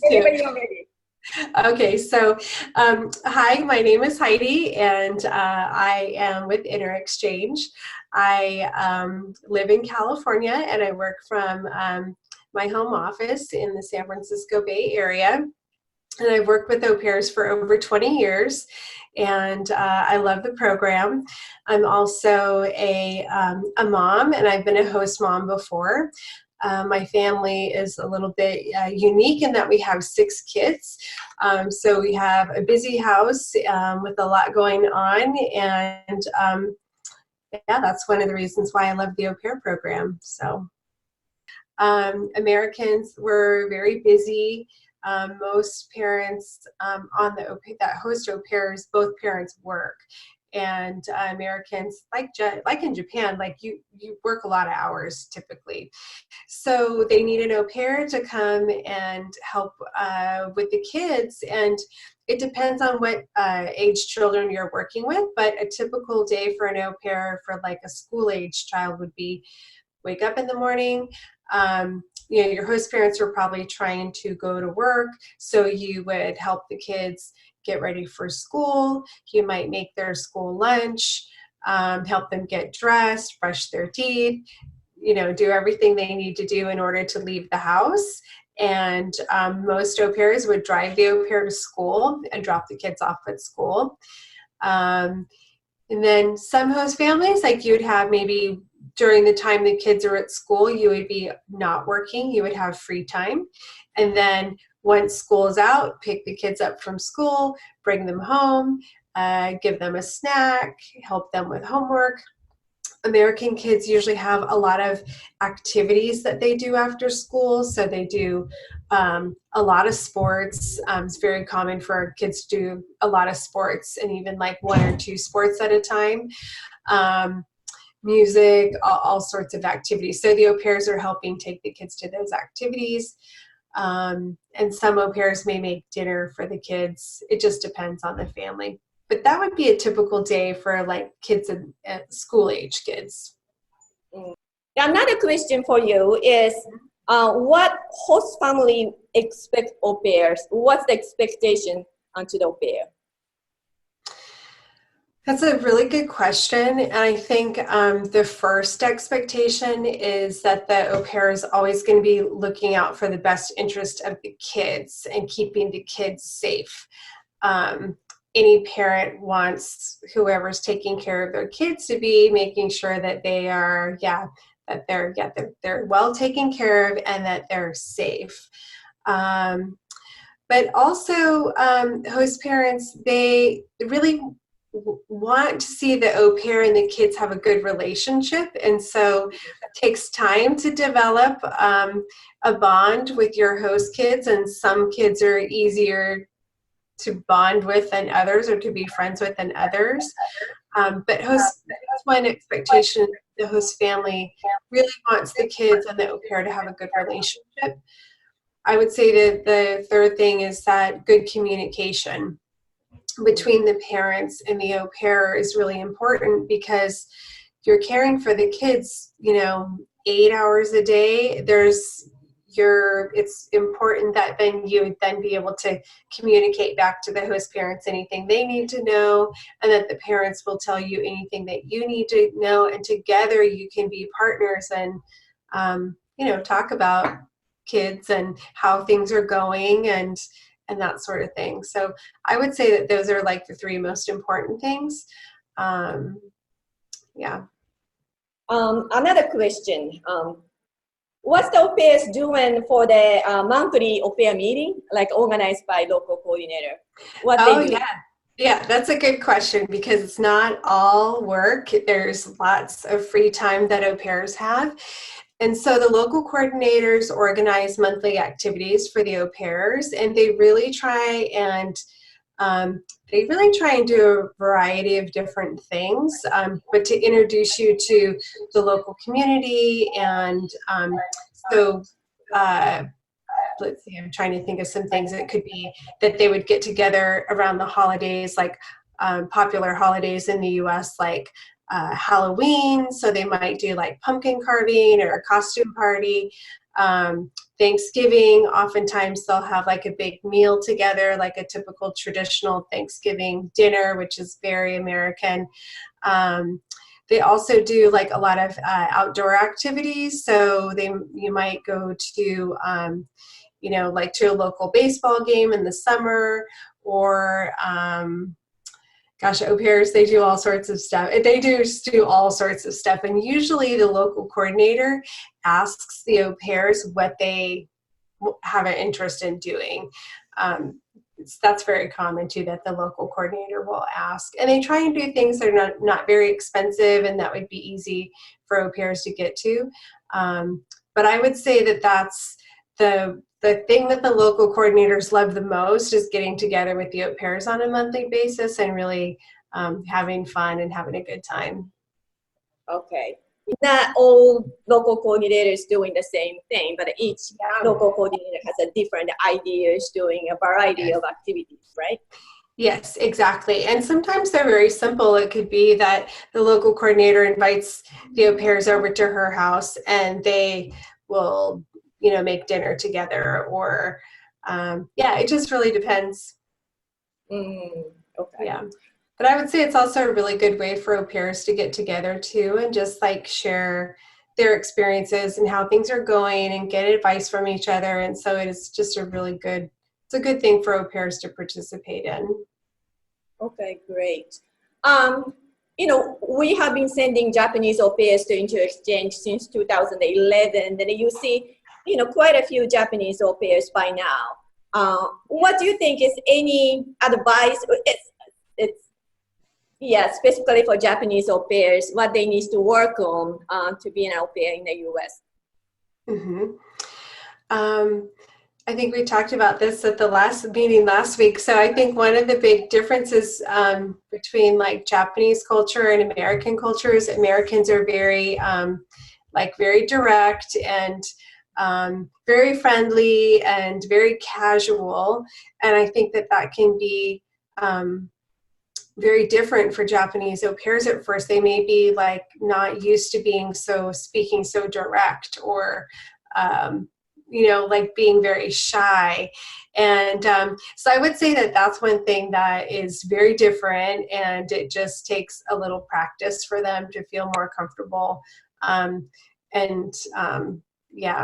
Whenever you're ready. Okay, so hi, my name is Heidi, and I am with InterExchange. I live in California, and I work from my home office in the San Francisco Bay Area. And I've worked with au pairs for over 20 years, and I love the program. I'm also a mom, and I've been a host mom before. My family is a little bit unique in that we have 6 kids. So we have a busy house with a lot going on, and yeah, that's one of the reasons why I love the au pair program. So Americans were very busy. Most parents on the that host au pairs, both parents work. And Americans, like in Japan, like you work a lot of hours typically. So they need an au pair to come and help with the kids. And it depends on what age children you're working with, but a typical day for an au pair for like a school age child would be wake up in the morning. You know, your host parents are probably trying to go to work, so you would help the kids get ready for school. You might make their school lunch, help them get dressed, brush their teeth, you know, do everything they need to do in order to leave the house. And most au pairs would drive the au pair to school and drop the kids off at school. And then some host families, like you'd have maybe during the time the kids are at school, you would be not working, you would have free time. And then once school's out, pick the kids up from school, bring them home, give them a snack, help them with homework. American kids usually have a lot of activities that they do after school. So they do a lot of sports. It's very common for kids to do a lot of sports and even like 1 or 2 sports at a time. Music, all sorts of activities. So the au pairs are helping take the kids to those activities. And some au pairs may make dinner for the kids. It just depends on the family. But that would be a typical day for like kids and school age kids. Another question for you is, what host family expect au pairs? What's the expectation onto the au pair? That's a really good question. And I think the first expectation is that the au pair is always going to be looking out for the best interest of the kids and keeping the kids safe. Any parent wants whoever's taking care of their kids to be making sure that they are, that they're well taken care of and that they're safe. But also host parents, they really want to see the au pair and the kids have a good relationship, and so it takes time to develop a bond with your host kids, and some kids are easier to bond with than others or to be friends with than others. But that's one expectation. The host family really wants the kids and the au pair to have a good relationship. I would say that the third thing is that good communication between the parents and the au pair is really important, because you're caring for the kids, you know, 8 hours a day. It's important that then you would then be able to communicate back to the host parents anything they need to know, and that the parents will tell you anything that you need to know, and together you can be partners and you know, talk about kids and how things are going and that sort of thing. So I would say that those are like the 3 most important things. Yeah. Another question. What's the au pairs doing for the monthly au pair meeting, like organized by local coordinator? What they do? Yeah, that's a good question, because it's not all work. There's lots of free time that au pairs have. And so the local coordinators organize monthly activities for the au pairs, and they really try and do a variety of different things, but to introduce you to the local community. And let's see, I'm trying to think of some things. It could be that they would get together around the holidays, like popular holidays in the US, like Halloween. So they might do like pumpkin carving or a costume party. Thanksgiving, oftentimes they'll have like a big meal together, like a typical traditional Thanksgiving dinner, which is very American. They also do like a lot of outdoor activities. So you might go to, like to a local baseball game in the summer, or gosh, au pairs, they do all sorts of stuff. They do all sorts of stuff. And usually the local coordinator asks the au pairs what they have an interest in doing. That's very common too, that the local coordinator will ask. And they try and do things that are not very expensive and that would be easy for au pairs to get to. But I would say that that's the thing that the local coordinators love the most, is getting together with the au pairs on a monthly basis and really having fun and having a good time. Okay. Not all local coordinators doing the same thing, but each local coordinator has a different ideas, doing a variety of activities, right? Yes, exactly. And sometimes they're very simple. It could be that the local coordinator invites the au pairs over to her house and they will, make dinner together, or it just really depends. Okay. Yeah. But I would say it's also a really good way for au pairs to get together too, and just like share their experiences and how things are going and get advice from each other. And so it's just a good thing for au pairs to participate in. Okay, great. We have been sending Japanese au pairs to inter-exchange since 2011, and you see, quite a few Japanese au pairs by now. What do you think is any advice? Specifically for Japanese au pairs, what they need to work on to be an au pair in the U.S. I think we talked about this at the last meeting last week. So I think one of the big differences between like Japanese culture and American culture is Americans are very very direct and very friendly and very casual. And I think that can be very different for Japanese au pairs at first. They may be like not used to speaking so direct, or being very shy. And so I would say that that's one thing that is very different, and it just takes a little practice for them to feel more comfortable.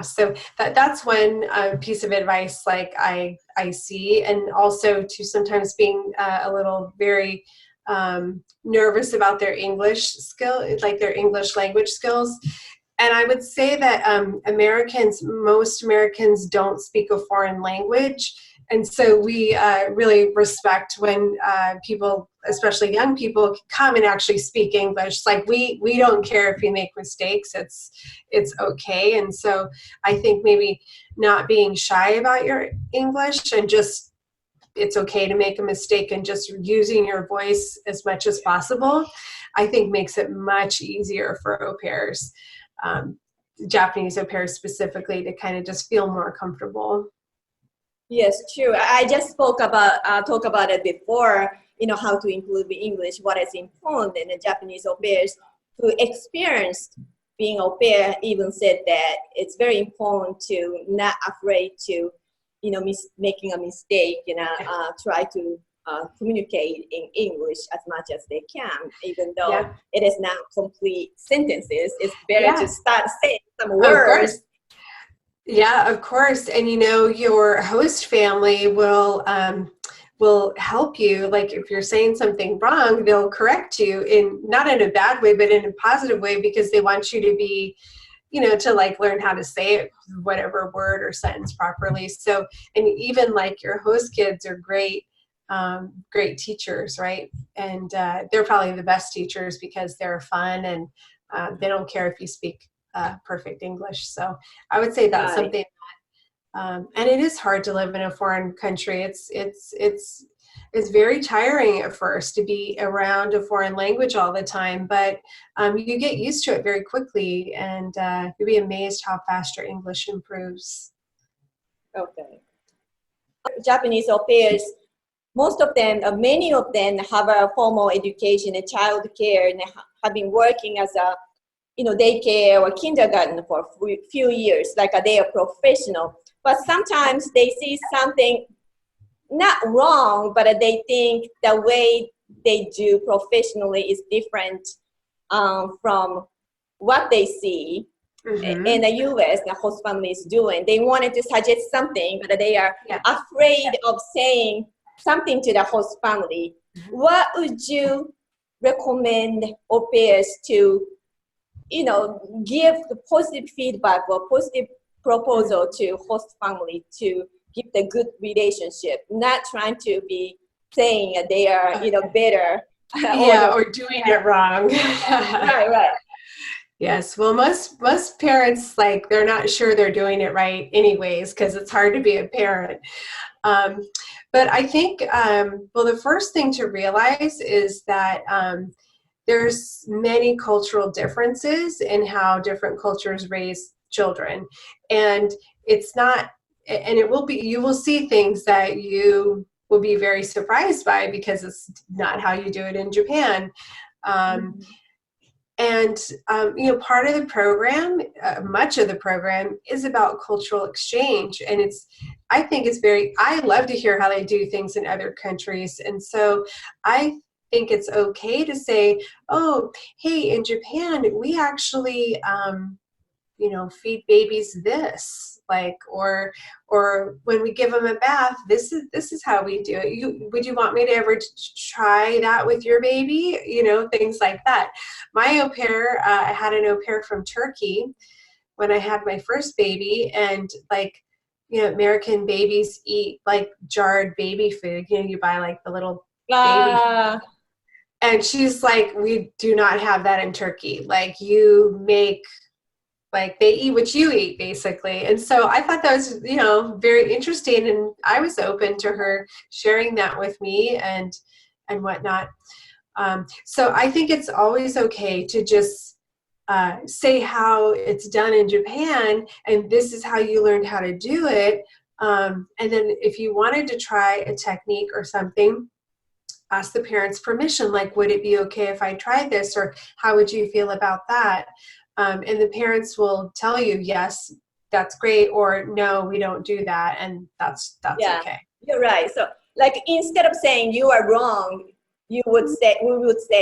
So that's one piece of advice like I see, and also to sometimes being a little very nervous about their English skill, like their English language skills. And I would say that most Americans don't speak a foreign language. And so we really respect when people, especially young people, come and actually speak English. Like we don't care if you make mistakes, it's okay. And so I think maybe not being shy about your English, and just it's okay to make a mistake, and just using your voice as much as possible, I think makes it much easier for au pairs. Japanese au pairs specifically, to kind of just feel more comfortable. Yes, true. I just talk about it before, how to include the English, what is important in the Japanese au pairs who experienced being au pair even said that it's very important to not afraid to, making a mistake, try to communicate in English as much as they can, even though it is not complete sentences. It's better to start saying some words. Yeah, of course. And your host family will help you. Like if you're saying something wrong, they'll correct you, not in a bad way, but in a positive way, because they want you to be, to like learn how to say it, whatever word or sentence properly. So, and even like your host kids are great teachers, right? And they're probably the best teachers because they're fun, and they don't care if you speak perfect English. So I would say that's something that, and it is hard to live in a foreign country. It's very tiring at first to be around a foreign language all the time, but you get used to it very quickly, and you'll be amazed how fast your English improves. Okay. Japanese au pairs, many of them have a formal education in child care, and have been working as daycare or kindergarten for a few years, like they are professional. But sometimes they see something not wrong, but they think the way they do professionally is different from what they see in the US, the host family is doing. They wanted to suggest something, but they are afraid of saying something to the host family. What would you recommend au pairs to, give the positive feedback or positive proposal to host family to give the good relationship, not trying to be saying that they are, better. Or doing it wrong. Right. Yes, well, most parents, like, they're not sure they're doing it right anyways, because it's hard to be a parent. But I think, well, the first thing to realize is that there's many cultural differences in how different cultures raise children. And it's not, and it will be, you will see things that you will be very surprised by because it's not how you do it in Japan. And, part of the program, much of the program is about cultural exchange. And I love to hear how they do things in other countries. And so I think it's okay to say, oh, hey, in Japan, we actually, feed babies this, or when we give them a bath, this is how we do it. Would you want me to ever try that with your baby? Things like that. My au pair, I had an au pair from Turkey when I had my first baby, and American babies eat jarred baby food. You buy the little baby. And she's like, we do not have that in Turkey. You make, they eat what you eat, basically. And so I thought that was, very interesting. And I was open to her sharing that with me and whatnot. So I think it's always okay to just say how it's done in Japan, and this is how you learned how to do it. And then if you wanted to try a technique or something, ask the parents' permission, would it be okay if I tried this, or how would you feel about that? And the parents will tell you, yes, that's great, or no, we don't do that, and that's okay. You're right. So instead of saying you are wrong, we would say,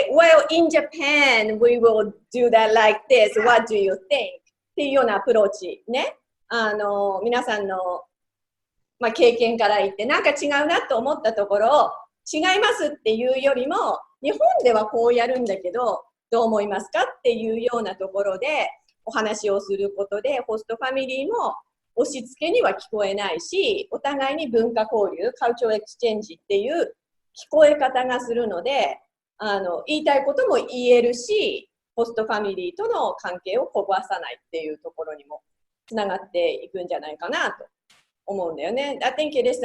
well, in Japan, we will do that like this. What do you think? っていうようなアプローチね。皆さんの、経験から言って、なんか違うなと思ったところを、違いますっていうよりも、日本ではこうやるんだけど、どう思いますかっていうようなところでお話をすることで、ホストファミリーも押し付けには聞こえないし、お互いに文化交流、カルチャルエクスチェンジっていう聞こえ方がするので、言いたいことも言えるし、ホストファミリーとの関係を壊さないっていうところにもつながっていくんじゃないかなと思うんだよね。I think it is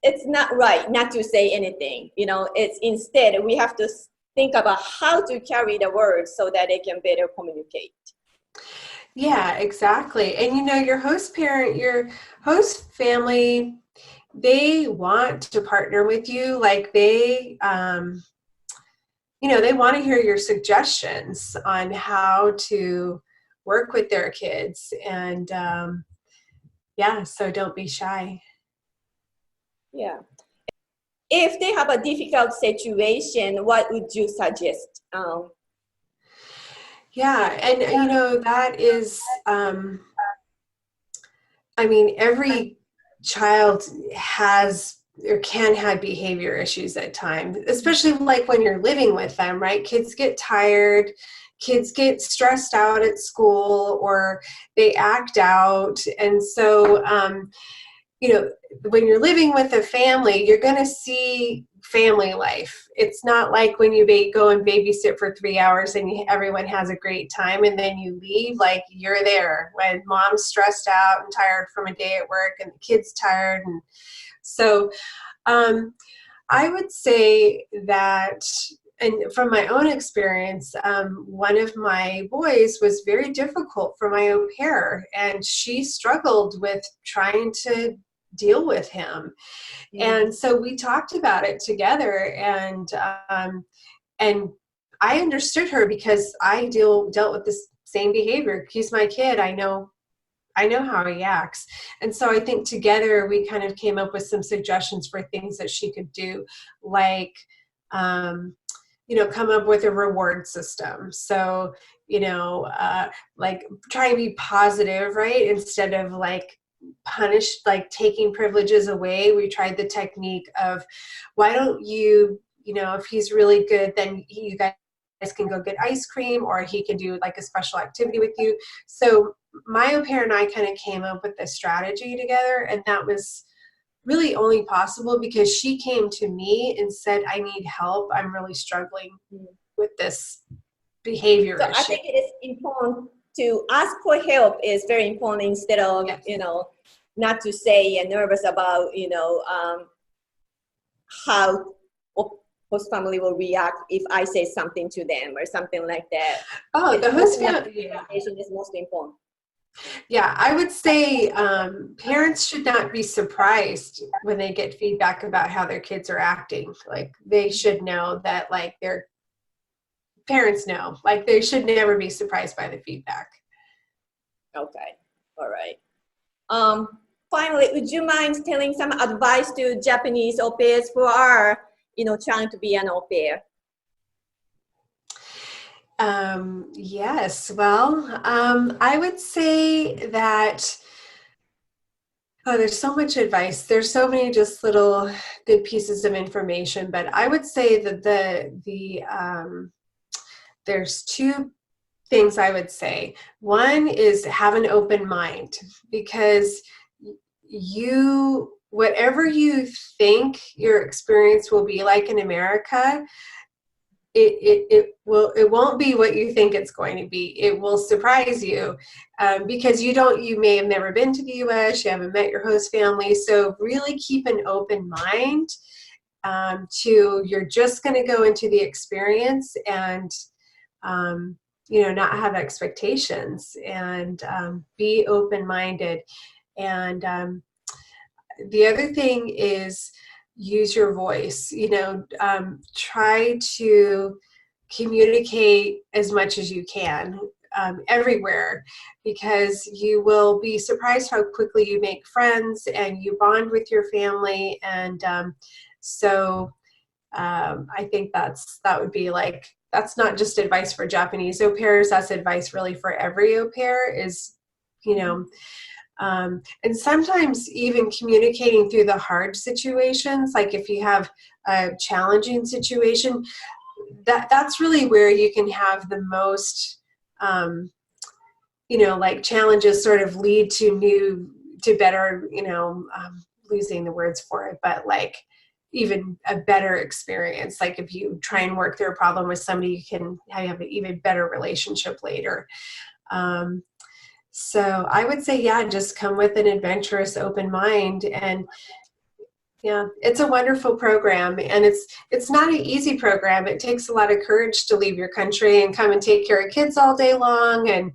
it's not right not to say anything. It's instead we have to think about how to carry the words so that they can better communicate. Yeah, exactly. And your host parent, your host family, they want to partner with you. They they want to hear your suggestions on how to work with their kids. And so don't be shy. Yeah. If they have a difficult situation, what would you suggest? That is, every child has or can have behavior issues at times, especially when you're living with them, right? Kids get tired, kids get stressed out at school, or they act out. And so, when you're living with a family, you're going to see family life. It's not like when you go and babysit for 3 hours and everyone has a great time and then you leave, you're there when mom's stressed out and tired from a day at work and the kid's tired. And so I would say that, and from my own experience, one of my boys was very difficult for my au pair, and she struggled with trying to deal with him. And so we talked about it together, and I understood her because I dealt with this same behavior. He's my kid. I know how he acts. And so I think together we kind of came up with some suggestions for things that she could do, like, come up with a reward system. So, like try and be positive, right? Instead of like punish, like taking privileges away. We tried the technique of, why don't you, if he's really good, then you guys can go get ice cream, or he can do like a special activity with you. So my au pair and I kind of came up with this strategy together, and that was really only possible because she came to me and said, I need help. I'm really struggling with this behavior So issue. I think it is important to ask for help is very important instead of, Yes. not to say and nervous about, how host family will react if I say something to them or something like that. Oh, the host family is most important. Yeah, I would say parents should not be surprised when they get feedback about how their kids are acting. Like, they should know that, like, their parents know. Like, they should never be surprised by the feedback. Okay, all right. Finally, would you mind telling some advice to Japanese au pairs who are, trying to be an au pair? Yes, well, I would say that, there's so much advice. There's so many just little good pieces of information, but I would say that there's two things I would say. One is have an open mind, because whatever you think your experience will be like in America, it won't be what you think it's going to be. It will surprise you, because you may have never been to the U.S., you haven't met your host family. So really keep an open mind you're just going to go into the experience and not have expectations, and be open-minded. And the other thing is, use your voice. Try to communicate as much as you can everywhere, because you will be surprised how quickly you make friends and you bond with your family. And I think that would be like, that's not just advice for Japanese au pairs, that's advice really for every au pair, is, and sometimes even communicating through the hard situations, like if you have a challenging situation, that's really where you can have the most, like challenges sort of lead to better, losing the words for it, but like even a better experience. Like if you try and work through a problem with somebody, you can have an even better relationship later. So I would say, just come with an adventurous, open mind. And it's a wonderful program, and it's not an easy program. It takes a lot of courage to leave your country and come and take care of kids all day long and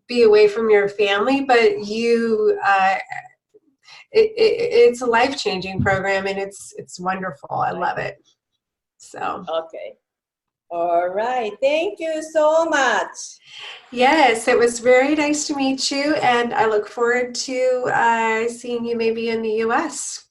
be away from your family, but it's a life-changing program, and it's wonderful. I love it. So. Okay. All right. Thank you so much. Yes, it was very nice to meet you, and I look forward to seeing you maybe in the U.S.